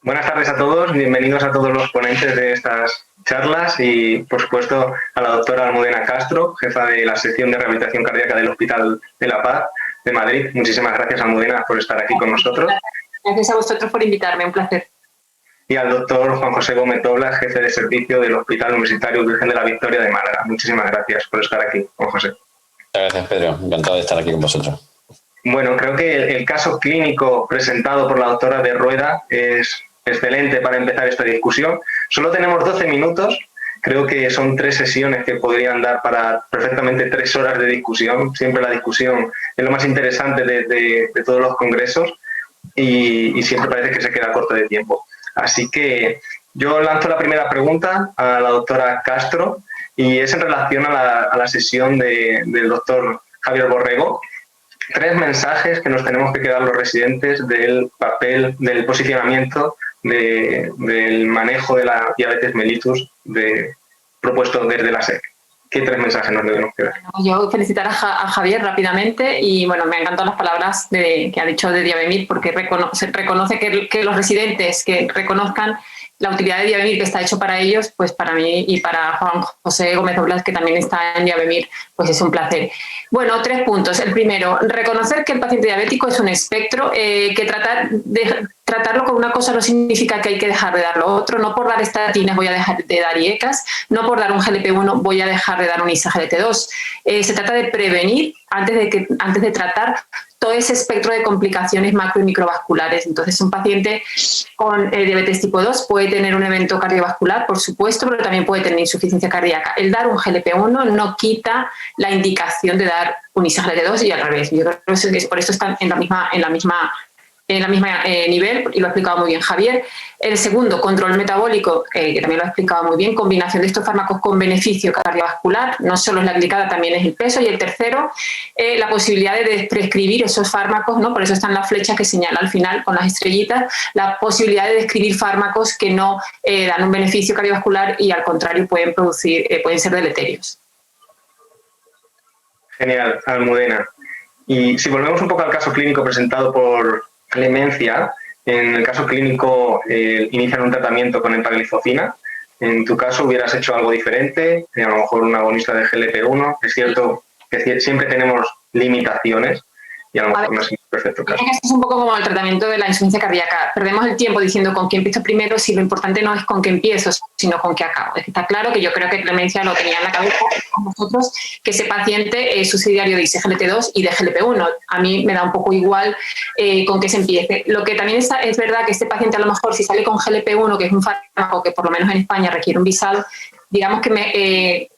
Buenas tardes a todos, bienvenidos a todos los ponentes de estas charlas y, por supuesto, a la doctora Almudena Castro, jefa de la sección de rehabilitación cardíaca del Hospital de la Paz de Madrid. Muchísimas gracias, Almudena, por estar aquí con nosotros. Gracias a vosotros por invitarme, un placer. Y al doctor Juan José Gómez Doblas, jefe de servicio del Hospital Universitario Virgen de la Victoria de Málaga. Muchísimas gracias por estar aquí, Juan José. Gracias, Pedro. Encantado de estar aquí con vosotros. Bueno, creo que el caso clínico presentado por la doctora de Rueda es excelente para empezar esta discusión. Solo tenemos 12 minutos. Creo que son 3 sesiones que podrían dar para perfectamente 3 horas de discusión. Siempre la discusión es lo más interesante de todos los congresos y siempre parece que se queda corto de tiempo. Así que yo lanzo la primera pregunta a la doctora Castro y es en relación a la sesión del doctor Javier Borrego. 3 mensajes que nos tenemos que quedar los residentes del papel, del posicionamiento del manejo de la diabetes mellitus propuesto desde la SEC. ¿Qué 3 mensajes nos debemos quedar? Yo felicitar a Javier rápidamente y bueno, me han encantado las palabras que ha dicho de Diabemir porque reconoce que los residentes que reconozcan la utilidad de Diabemir que está hecho para ellos, pues para mí y para Juan José Gómez Doblas, que también está en Diabemir, pues es un placer. Bueno, 3 puntos. El primero, reconocer que el paciente diabético es un espectro, que tratarlo con una cosa no significa que hay que dejar de dar lo otro. No por dar estatinas voy a dejar de dar IECAS, no por dar un GLP-1 voy a dejar de dar un ISA-GLT2. Se trata de prevenir antes de tratar todo ese espectro de complicaciones macro y microvasculares. Entonces, un paciente con diabetes tipo 2 puede tener un evento cardiovascular, por supuesto, pero también puede tener insuficiencia cardíaca. El dar un GLP-1 no quita la indicación de dar un ISA-GLT2 y al revés. Yo creo que por eso están en la misma nivel, y lo ha explicado muy bien Javier. El segundo, control metabólico, que también lo ha explicado muy bien, combinación de estos fármacos con beneficio cardiovascular, no solo es la glicada, también es el peso. Y el tercero, la posibilidad de prescribir esos fármacos, ¿no? Por eso están las flechas que señala al final con las estrellitas, la posibilidad de describir fármacos que no dan un beneficio cardiovascular y al contrario pueden ser deleterios. Genial, Almudena. Y si volvemos un poco al caso clínico presentado por Clemencia, en el caso clínico inician un tratamiento con empagliflozina. En tu caso hubieras hecho algo diferente, a lo mejor un agonista de GLP-1. Es cierto que siempre tenemos limitaciones y a lo mejor no es un perfecto caso. Es un poco como el tratamiento de la insuficiencia cardíaca. Perdemos el tiempo diciendo con qué empiezo primero si lo importante no es con qué empiezo, sino con qué acabo. Está claro que yo creo que Clemencia lo tenía en la cabeza con nosotros, que ese paciente es subsidiario de ISA-GLT2 y de GLP-1. A mí me da un poco igual con qué se empiece. Lo que también es verdad que este paciente a lo mejor si sale con GLP-1, que es un fármaco que por lo menos en España requiere un visado, digamos que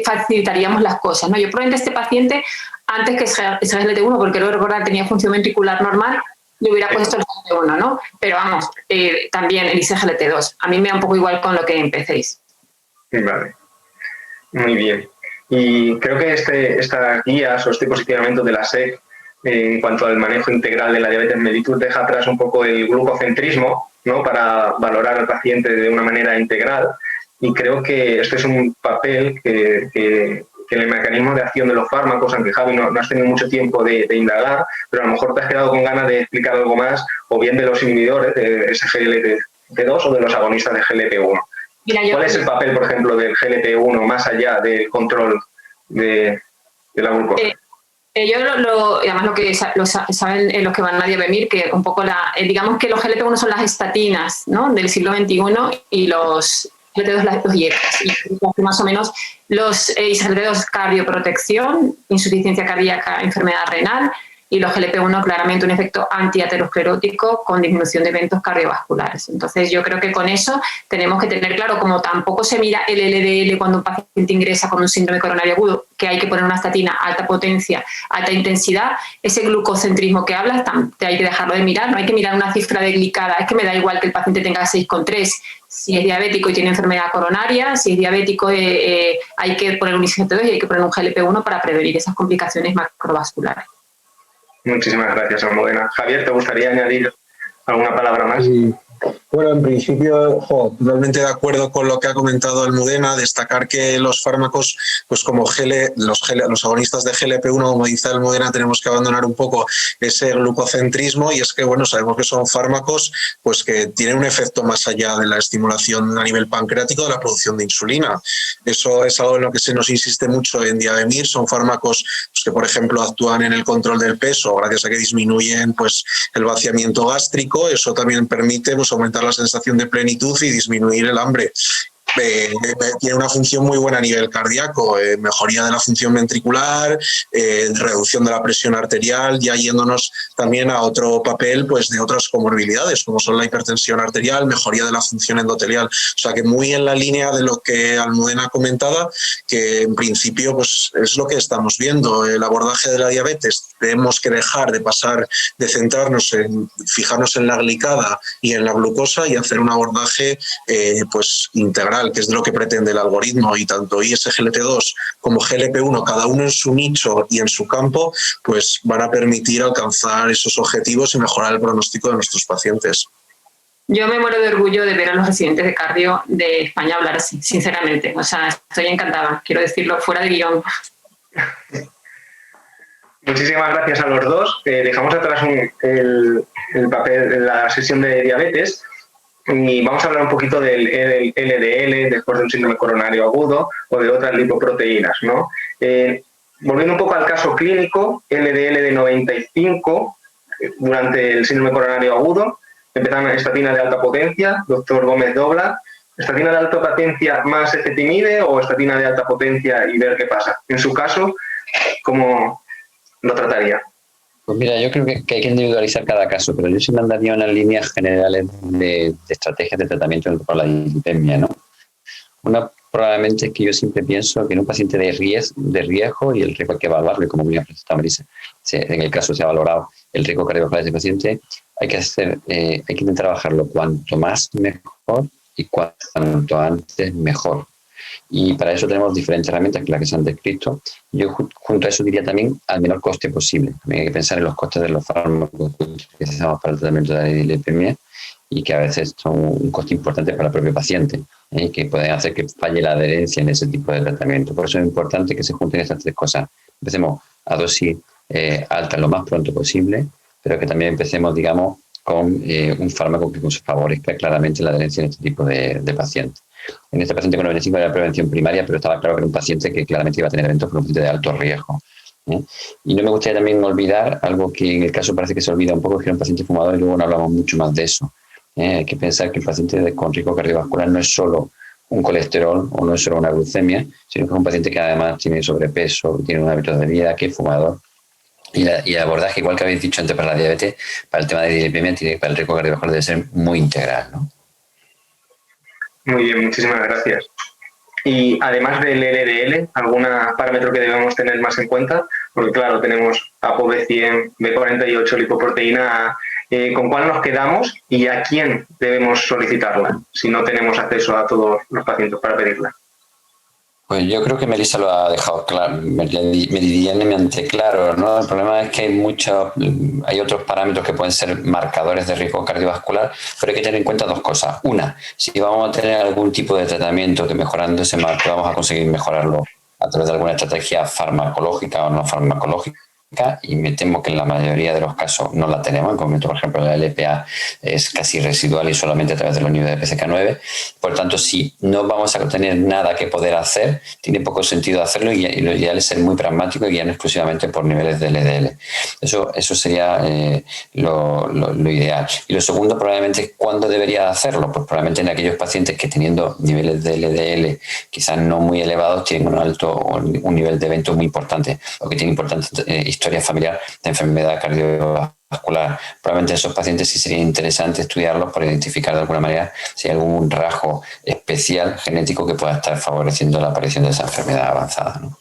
facilitaríamos las cosas, ¿no? Yo probablemente este paciente, antes que ese GLT-1, porque lo recordar tenía función ventricular normal, le hubiera puesto el GLT-1, ¿no? Pero vamos, también el ISA-GLT2. A mí me da un poco igual con lo que empecéis. Vale, muy bien. Y creo que estas guías o este posicionamiento de la SEC en cuanto al manejo integral de la diabetes mellitus deja atrás un poco el glucocentrismo, ¿no? Para valorar al paciente de una manera integral. Y creo que este es un papel que en el mecanismo de acción de los fármacos, aunque Javi no has tenido mucho tiempo de indagar, pero a lo mejor te has quedado con ganas de explicar algo más, o bien de los inhibidores de SGLT2 o de los agonistas de GLP-1. ¿Cuál es el papel, por ejemplo, del GLP-1 más allá del control de la glucosa? Además lo que saben los que van a Diabemir, que un poco digamos que los GLP-1 son las estatinas, ¿no? Del siglo XXI y los GLT2 los IECAS, y más o menos los ISA-GLT2 cardioprotección, insuficiencia cardíaca, enfermedad renal, y los GLP-1 claramente un efecto antiaterosclerótico con disminución de eventos cardiovasculares. Entonces yo creo que con eso tenemos que tener claro, como tampoco se mira el LDL cuando un paciente ingresa con un síndrome coronario agudo, que hay que poner una estatina, alta potencia, alta intensidad, ese glucocentrismo que hablas hay que dejarlo de mirar, no hay que mirar una cifra de glicada, es que me da igual que el paciente tenga 6,3, si es diabético y tiene enfermedad coronaria, si es diabético hay que poner un ISA-GLT2 y hay que poner un GLP-1 para prevenir esas complicaciones macrovasculares. Muchísimas gracias, Almudena. Javier, ¿te gustaría añadir alguna palabra más? Bueno, en principio, totalmente de acuerdo con lo que ha comentado Almudena, destacar que los fármacos, pues como los agonistas de GLP-1, como dice Almudena, tenemos que abandonar un poco ese glucocentrismo, y es que, bueno, sabemos que son fármacos pues que tienen un efecto más allá de la estimulación a nivel pancreático de la producción de insulina. Eso es algo en lo que se nos insiste mucho en Diavemir. Son fármacos pues, que, por ejemplo, actúan en el control del peso gracias a que disminuyen pues, el vaciamiento gástrico. Eso también permite pues, aumentar la sensación de plenitud y disminuir el hambre. Tiene una función muy buena a nivel cardíaco, mejoría de la función ventricular, reducción de la presión arterial, ya yéndonos también a otro papel pues de otras comorbilidades como son la hipertensión arterial, mejoría de la función endotelial. O sea que muy en la línea de lo que Almudena comentaba, que en principio pues es lo que estamos viendo. El abordaje de la diabetes, tenemos que dejar de centrarnos en fijarnos en la glicada y en la glucosa y hacer un abordaje pues integral, que es de lo que pretende el algoritmo, y tanto ISGLT2 como GLP-1, cada uno en su nicho y en su campo, pues van a permitir alcanzar esos objetivos y mejorar el pronóstico de nuestros pacientes. Yo me muero de orgullo de ver a los residentes de cardio de España hablar así, sinceramente. O sea, estoy encantada, quiero decirlo fuera de guión. Muchísimas gracias a los dos. Dejamos atrás el papel de la sesión de diabetes. Y vamos a hablar un poquito del LDL después de un síndrome coronario agudo o de otras lipoproteínas, ¿no? Volviendo un poco al caso clínico, LDL de 95 durante el síndrome coronario agudo, empezaron estatina de alta potencia, doctor Gómez Dobla, estatina de alta potencia más ezetimibe o estatina de alta potencia y ver qué pasa. En su caso, ¿cómo lo trataría? Pues mira, yo creo que hay que individualizar cada caso, pero yo sí mandaría unas líneas generales de estrategias de tratamiento para la dislipemia, ¿no? Una probablemente es que yo siempre pienso que en un paciente de riesgo, y el riesgo hay que evaluarlo, y como bien ha presentado Melissa, en el caso se ha valorado el riesgo cardiovascular de ese paciente, hay que intentar bajarlo cuanto más mejor y cuanto antes mejor. Y para eso tenemos diferentes herramientas que las que se han descrito. Yo junto a eso diría también al menor coste posible. También hay que pensar en los costes de los fármacos que utilizamos para el tratamiento de la dislipemia y que a veces son un coste importante para el propio paciente, que pueden hacer que falle la adherencia en ese tipo de tratamiento. Por eso es importante que se junten estas tres cosas. Empecemos a dosis alta lo más pronto posible, pero que también empecemos, digamos, con un fármaco que favorezca claramente la adherencia en este tipo de pacientes. En este paciente con 95 era prevención primaria, pero estaba claro que era un paciente que claramente iba a tener eventos, un paciente de alto riesgo. Y no me gustaría también olvidar algo que en el caso parece que se olvida un poco, que era un paciente fumador y luego no hablamos mucho más de eso. Hay que pensar que el paciente con riesgo cardiovascular no es solo un colesterol o no es solo una glucemia, sino que es un paciente que además tiene sobrepeso, tiene un hábito de vida, que es fumador. Y el abordaje, igual que habéis dicho antes para la diabetes, para el tema de dislipemia, para el riesgo cardiovascular debe ser muy integral, ¿no? Muy bien, muchísimas gracias. Y además del LDL, ¿algún parámetro que debemos tener más en cuenta? Porque claro, tenemos ApoB100, B48, lipoproteína A. ¿Con cuál nos quedamos y a quién debemos solicitarla si no tenemos acceso a todos los pacientes para pedirla? Pues yo creo que Melissa lo ha dejado claro, meridianamente claro, ¿no? El problema es que hay otros parámetros que pueden ser marcadores de riesgo cardiovascular, pero hay que tener en cuenta dos cosas. Una, si vamos a tener algún tipo de tratamiento que mejorando ese marco vamos a conseguir mejorarlo a través de alguna estrategia farmacológica o no farmacológica, y me temo que en la mayoría de los casos no la tenemos. En concreto, por ejemplo, la LPA es casi residual y solamente a través de los niveles de PCK9. Por tanto, si no vamos a tener nada que poder hacer, tiene poco sentido hacerlo, y lo ideal es ser muy pragmático y guiar exclusivamente por niveles de LDL. Eso sería lo ideal. Y lo segundo, probablemente, ¿cuándo debería hacerlo? Pues probablemente en aquellos pacientes que, teniendo niveles de LDL quizás no muy elevados, tienen un nivel de evento muy importante, o que tienen importante historia familiar de enfermedad cardiovascular. Probablemente esos pacientes sí sería interesante estudiarlos para identificar de alguna manera si hay algún rasgo especial genético que pueda estar favoreciendo la aparición de esa enfermedad avanzada, ¿no?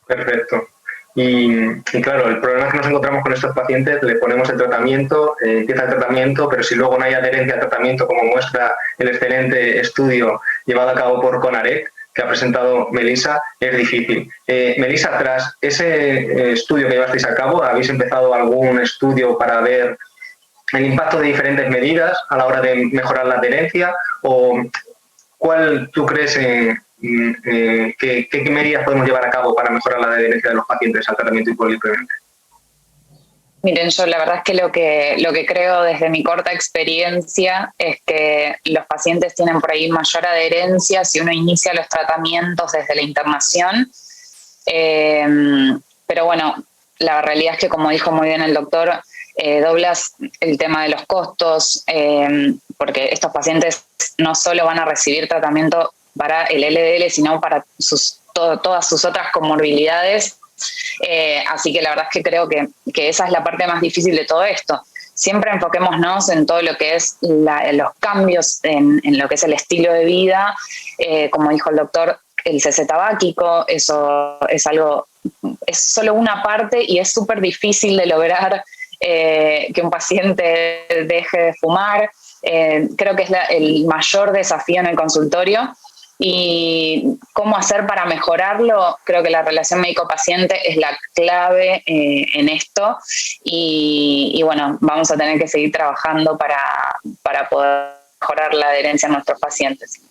Perfecto. Y claro, el problema es que nos encontramos con estos pacientes, le ponemos el tratamiento, empieza el tratamiento, pero si luego no hay adherencia al tratamiento, como muestra el excelente estudio llevado a cabo por CONAREC, que ha presentado Melissa, es difícil. Melissa, tras ese estudio que llevasteis a cabo, ¿habéis empezado algún estudio para ver el impacto de diferentes medidas a la hora de mejorar la adherencia? ¿O cuál tú crees qué medidas podemos llevar a cabo para mejorar la adherencia de los pacientes al tratamiento hipolipemiante? Miren, yo la verdad es que lo que creo desde mi corta experiencia es que los pacientes tienen por ahí mayor adherencia si uno inicia los tratamientos desde la internación. Pero bueno, la realidad es que, como dijo muy bien el doctor, doblas el tema de los costos, porque estos pacientes no solo van a recibir tratamiento para el LDL, sino para todas sus otras comorbilidades. Así que la verdad es que creo que esa es la parte más difícil de todo esto. Siempre enfoquémonos en todo lo que es los cambios en lo que es el estilo de vida. Como dijo el doctor, el cese tabáquico, eso es solo una parte y es súper difícil de lograr que un paciente deje de fumar. Creo que es el mayor desafío en el consultorio. Y cómo hacer para mejorarlo, creo que la relación médico-paciente es la clave en esto y bueno, vamos a tener que seguir trabajando para poder mejorar la adherencia a nuestros pacientes.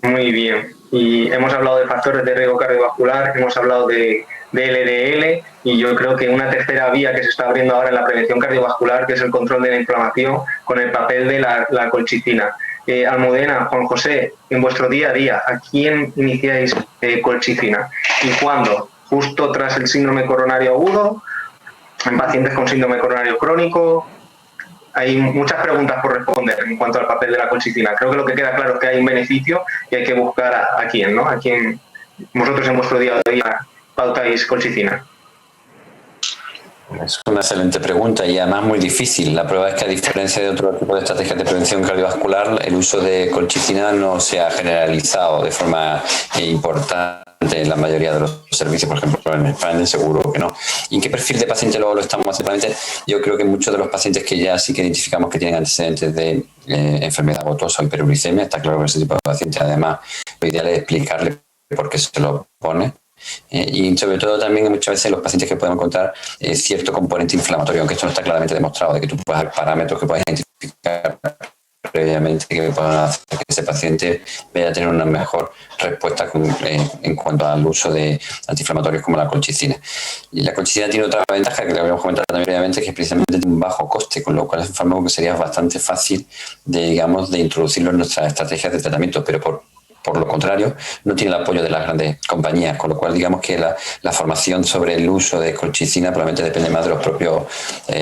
Muy bien, y hemos hablado de factores de riesgo cardiovascular, hemos hablado de LDL y yo creo que una tercera vía que se está abriendo ahora en la prevención cardiovascular, que es el control de la inflamación con el papel de la colchicina. Almudena, Juan José, en vuestro día a día, ¿a quién iniciáis colchicina? ¿Y cuándo? ¿Justo tras el síndrome coronario agudo? ¿En pacientes con síndrome coronario crónico? Hay muchas preguntas por responder en cuanto al papel de la colchicina. Creo que lo que queda claro es que hay un beneficio y hay que buscar a quién, ¿no? A quién vosotros en vuestro día a día pautáis colchicina. Es una excelente pregunta y además muy difícil. La prueba es que, a diferencia de otro tipo de estrategias de prevención cardiovascular, el uso de colchicina no se ha generalizado de forma importante en la mayoría de los servicios, por ejemplo, en España seguro que no. ¿Y en qué perfil de paciente luego lo estamos haciendo? Yo creo que muchos de los pacientes que ya sí que identificamos que tienen antecedentes de enfermedad gotosa o hiperuricemia, está claro que ese tipo de pacientes, además, lo ideal es explicarle por qué se lo pone. Y sobre todo también muchas veces los pacientes que podemos encontrar cierto componente inflamatorio, aunque esto no está claramente demostrado, de que tú puedes dar parámetros que puedes identificar previamente que puedan hacer que ese paciente vaya a tener una mejor respuesta en cuanto al uso de antiinflamatorios como la colchicina. Y la colchicina tiene otra ventaja que le habíamos comentado también previamente, que es precisamente un bajo coste, con lo cual es un fármaco que sería bastante fácil de introducirlo en nuestras estrategias de tratamiento, pero por lo contrario, no tiene el apoyo de las grandes compañías, con lo cual digamos que la formación sobre el uso de colchicina probablemente depende más de los propios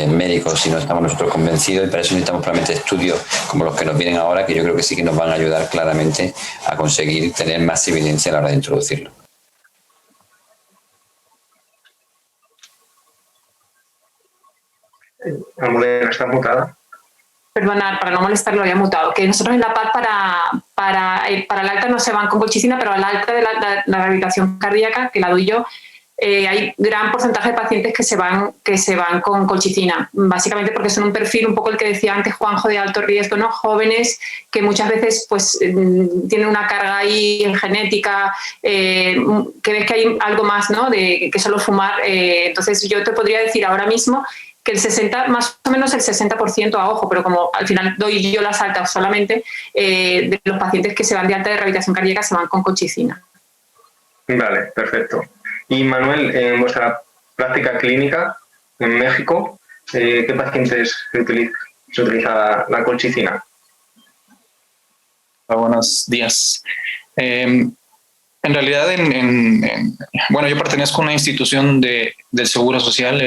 médicos, si no estamos nosotros convencidos, y para eso necesitamos probablemente estudios como los que nos vienen ahora, que yo creo que sí que nos van a ayudar claramente a conseguir tener más evidencia a la hora de introducirlo. Almudena, ¿estás mutada? Perdonad, para no molestar, lo había mutado, que nosotros en la PAD para el alta no se van con colchicina, pero al alta de la rehabilitación cardíaca, que la doy yo, hay gran porcentaje de pacientes que se van con colchicina, básicamente porque son un perfil un poco el que decía antes Juanjo, de alto riesgo, ¿no? Jóvenes que muchas veces pues tienen una carga ahí genética, que ves que hay algo más, ¿no? De que solo fumar. Entonces yo te podría decir ahora mismo que más o menos el 60% a ojo, pero como al final doy yo las altas solamente, de los pacientes que se van de alta de rehabilitación cardíaca se van con colchicina. Vale, perfecto. Y Manuel, en vuestra práctica clínica en México, ¿qué pacientes se utiliza la colchicina? Buenos días. En realidad, bueno, yo pertenezco a una institución del Seguro Social.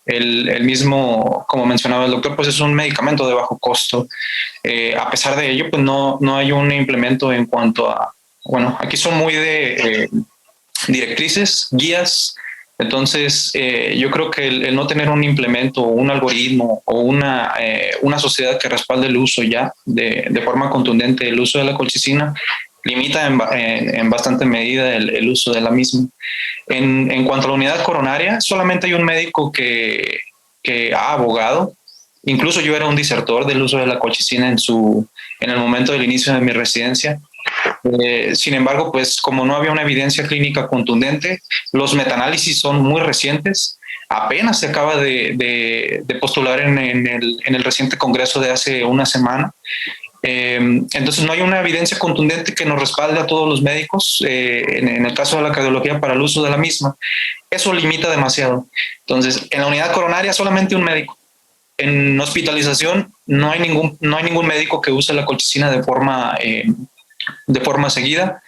El mismo, como mencionaba el doctor, pues es un medicamento de bajo costo. A pesar de ello, pues no hay un implemento en cuanto a, bueno, aquí son muy de directrices, guías. Entonces, yo creo que el no tener un implemento, un algoritmo o una sociedad que respalde el uso ya de forma contundente el uso de la colchicina limita en bastante medida el uso de la misma. En cuanto a la unidad coronaria, solamente hay un médico que ha abogado. Incluso yo era un disertor del uso de la colchicina en el momento del inicio de mi residencia. Sin embargo, pues como no había una evidencia clínica contundente, los metaanálisis son muy recientes. apenas se acaba de postular en el reciente congreso de hace una semana. Entonces no hay una evidencia contundente que nos respalde a todos los médicos en el caso de la cardiología para el uso de la misma. Eso limita demasiado. Entonces, en la unidad coronaria solamente un médico. En hospitalización no hay ningún médico que use la colchicina de forma seguida,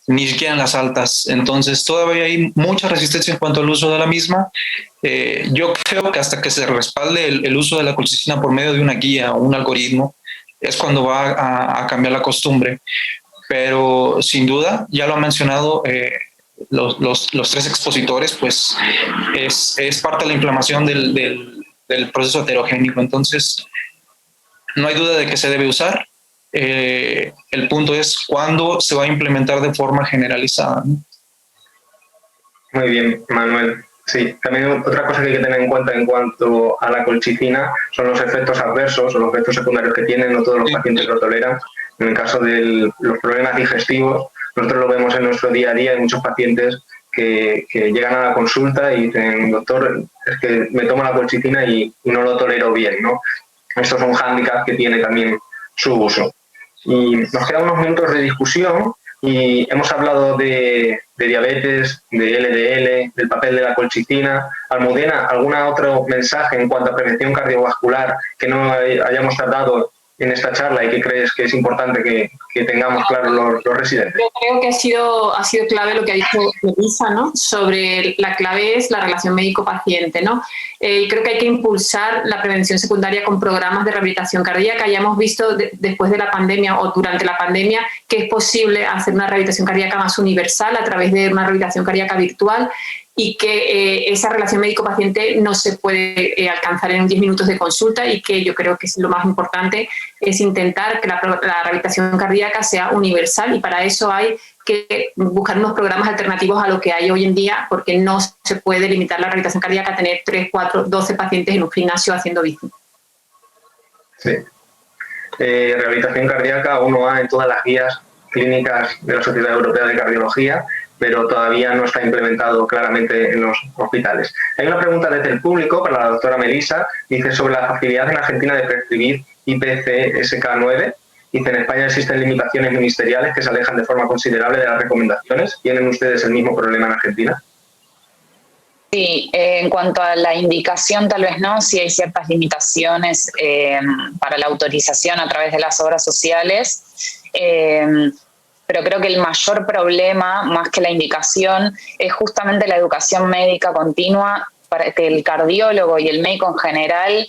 ni siquiera en las altas. Entonces todavía hay mucha resistencia en cuanto al uso de la misma. Yo creo que hasta que se respalde el uso de la colchicina por medio de una guía o un algoritmo, es cuando va a cambiar la costumbre. Pero sin duda, ya lo han mencionado los tres expositores, pues es parte de la inflamación del proceso heterogénico. Entonces, no hay duda de que se debe usar. El punto es cuándo se va a implementar de forma generalizada, ¿no? Muy bien, Manuel. Sí, también otra cosa que hay que tener en cuenta en cuanto a la colchicina son los efectos adversos o los efectos secundarios que tienen. No todos los pacientes lo toleran. En el caso de los problemas digestivos, nosotros lo vemos en nuestro día a día. Hay muchos pacientes que llegan a la consulta y dicen, doctor, es que me tomo la colchicina y no lo tolero bien, ¿no? Estos son hándicaps que tiene también su uso. Y nos quedan unos minutos de discusión y hemos hablado de diabetes, de LDL, del papel de la colchicina. Almudena, ¿algún otro mensaje en cuanto a prevención cardiovascular que no hayamos tratado en esta charla y que crees que es importante que tengamos claro los residentes? Yo creo que ha sido clave lo que ha dicho Melissa, ¿no? Sobre la clave es la relación médico-paciente, ¿no? Y creo que hay que impulsar la prevención secundaria con programas de rehabilitación cardíaca. Ya hemos visto después de la pandemia o durante la pandemia que es posible hacer una rehabilitación cardíaca más universal a través de una rehabilitación cardíaca virtual, y que esa relación médico-paciente no se puede alcanzar en 10 minutos de consulta, y que yo creo que es lo más importante es intentar que la rehabilitación cardíaca sea universal, y para eso hay que buscar unos programas alternativos a lo que hay hoy en día, porque no se puede limitar la rehabilitación cardíaca a tener 3, 4, 12 pacientes en un gimnasio haciendo bici. Sí. Rehabilitación cardíaca 1A en todas las guías clínicas de la Sociedad Europea de Cardiología, pero todavía no está implementado claramente en los hospitales. Hay una pregunta desde el público para la doctora Melissa. Dice sobre la facilidad en Argentina de prescribir IPCSK9. Dice, en España existen limitaciones ministeriales que se alejan de forma considerable de las recomendaciones. ¿Tienen ustedes el mismo problema en Argentina? Sí, en cuanto a la indicación tal vez no, sí hay ciertas limitaciones para la autorización a través de las obras sociales, pero creo que el mayor problema, más que la indicación, es justamente la educación médica continua para que el cardiólogo y el médico en general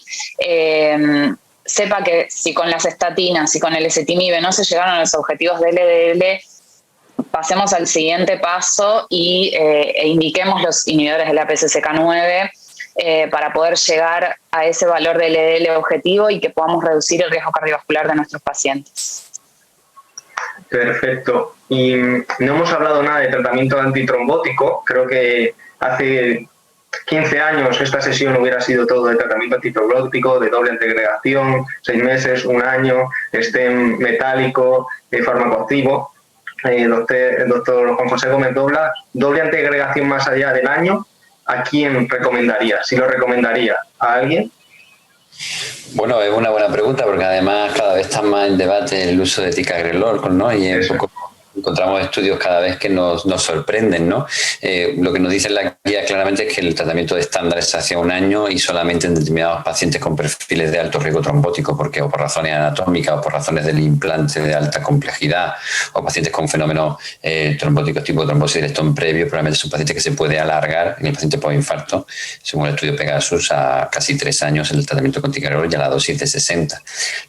sepa que si con las estatinas y con el ezetimibe no se llegaron a los objetivos de LDL, pasemos al siguiente paso e indiquemos los inhibidores de la PCSK9 para poder llegar a ese valor de LDL objetivo y que podamos reducir el riesgo cardiovascular de nuestros pacientes. Perfecto. Y no hemos hablado nada de tratamiento antitrombótico. Creo que hace 15 años esta sesión hubiera sido todo de tratamiento antitrombótico, de doble antiagregación, 6 meses, 1 año, stent metálico, fármaco activo. El doctor Juan José Gómez Doblas, doble antiagregación más allá del año, ¿a quién recomendaría? ¿Si lo recomendaría a alguien? Bueno, es una buena pregunta porque además cada vez está más en debate el uso de ticagrelor, ¿no? Y un poco encontramos estudios cada vez que nos sorprenden, ¿no? Lo que nos dice la guía claramente es que el tratamiento de estándar es hacia 1 año y solamente en determinados pacientes con perfiles de alto riesgo trombótico, porque o por razones anatómicas o por razones del implante de alta complejidad o pacientes con fenómenos trombóticos tipo trombosis del estón previo, probablemente son pacientes que se puede alargar en el paciente postinfarto, según el estudio Pegasus, a casi 3 años el tratamiento con ticagrelor y a la dosis de 60.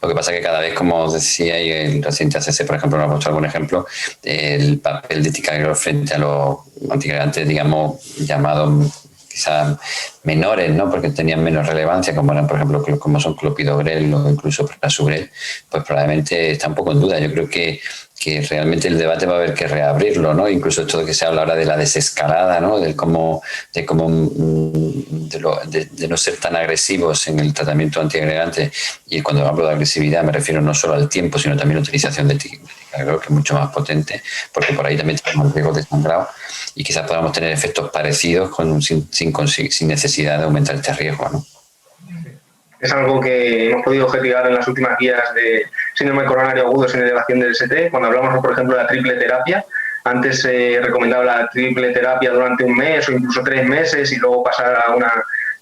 Lo que pasa es que cada vez, como os decía, y el reciente ACC, por ejemplo, nos ha puesto algún ejemplo, el papel de ticagrelor frente a los antiagregantes, digamos, llamados quizás menores, ¿no? Porque tenían menos relevancia, como eran, por ejemplo, como son clopidogrel o incluso prasugrel, pues probablemente está un poco en duda. Yo creo que realmente el debate va a haber que reabrirlo, ¿no? Incluso esto de que se habla ahora de la desescalada, ¿no? De no ser tan agresivos en el tratamiento antiagregante. Y cuando hablo de agresividad me refiero no solo al tiempo, sino también a la utilización de ticagrelor creo que es mucho más potente, porque por ahí también tenemos riesgos de sangrado y quizás podamos tener efectos parecidos sin necesidad de aumentar este riesgo, ¿no? Es algo que hemos podido objetivar en las últimas guías de síndrome coronario agudo sin elevación del ST. Cuando hablamos, por ejemplo, de la triple terapia, antes se recomendaba la triple terapia durante un mes o incluso 3 meses y luego pasar a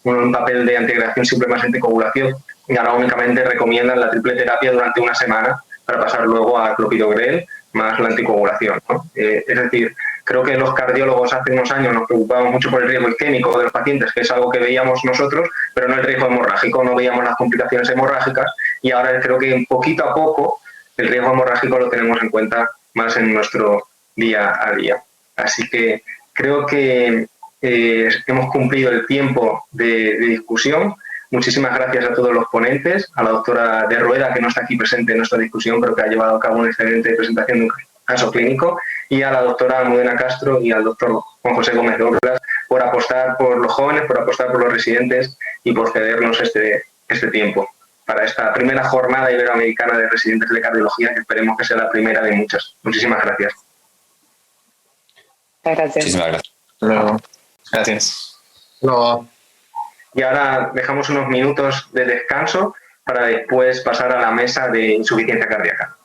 un papel de antiagregación simple más anticoagulación. Y ahora únicamente recomiendan la triple terapia durante una semana para pasar luego a clopidogrel más la anticoagulación, ¿no? Es decir, creo que los cardiólogos hace unos años nos preocupábamos mucho por el riesgo isquémico de los pacientes, que es algo que veíamos nosotros, pero no el riesgo hemorrágico, no veíamos las complicaciones hemorrágicas, y ahora creo que poquito a poco el riesgo hemorrágico lo tenemos en cuenta más en nuestro día a día. Así que creo que hemos cumplido el tiempo de discusión. Muchísimas gracias a todos los ponentes, a la doctora de Rueda, que no está aquí presente en nuestra discusión, pero que ha llevado a cabo una excelente presentación de un caso clínico, y a la doctora Almudena Castro y al doctor Juan José Gómez Doblas por apostar por los jóvenes, por apostar por los residentes y por cedernos este tiempo para esta primera jornada iberoamericana de residentes de cardiología, que esperemos que sea la primera de muchas. Muchísimas gracias. Gracias. Muchísimas gracias. Luego. Gracias. No. Y ahora dejamos unos minutos de descanso para después pasar a la mesa de insuficiencia cardíaca.